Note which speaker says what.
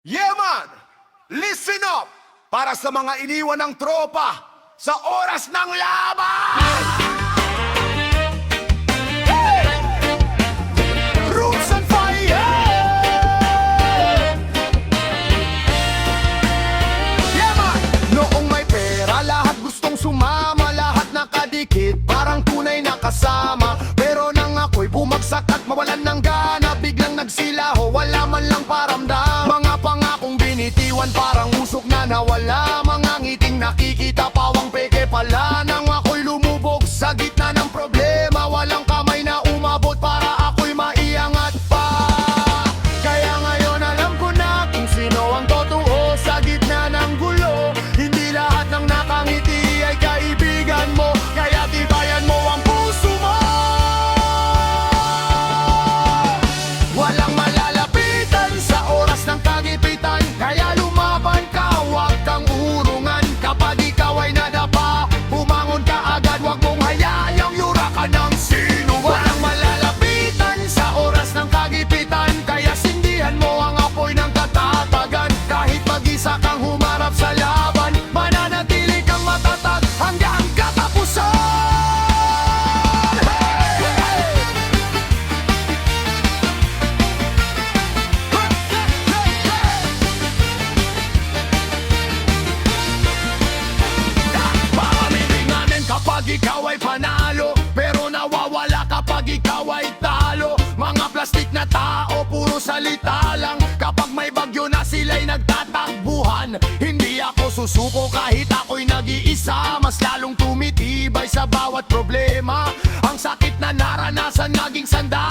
Speaker 1: Yeah man! Listen up! Para sa mga iniwan ng tropa sa oras ng laban! Hey! Roots and fire! Yeah man! Noong may pera, lahat gustong sumama, lahat nakadikit, parang tunay na kasama. Pero nang ako'y bumagsak at mawalan ng gana, biglang nagsilaho, wala man lang paramdam. Mga pangakong binitiwan, parang usok na nawala. Mga ngiting nakikita, pawang peke pala. Nang ako'y lumubog sa gitna ng problema, walang kamay na umabot para ako'y maiangat pa. Kaya ngayon alam ko na kung sino ang totoo sa gitna ng gulo. Hindi lahat ng nakangiti ay kaibigan mo, kaya tibayan mo ang puso mo. Walang malalapitan sa oras ng kagipitan, kaya lumaban ka, huwag kang urungan. Kapag ikaw ay nadapa, bumangon ka agad, huwag mong hayayang yurakan ng sino. Walang malalapitan sa oras ng kagipitan, kaya sindihan mo ang apoy ng katatagan. Kahit mag-isa kang humarap sa laban, mananatili kang matatag hanggang katapusan. Pamimilinganin kapag ikaw ay panalo, pero nawawala kapag ikaw ay talo. Mga plastik na tao, puro salita lang. Kapag may bagyo na sila'y nagtatakbuhan, hindi ako susuko kahit ako'y nag-iisa. Mas lalong tumitibay sa bawat problema. Ang sakit na naranasan naging sandata.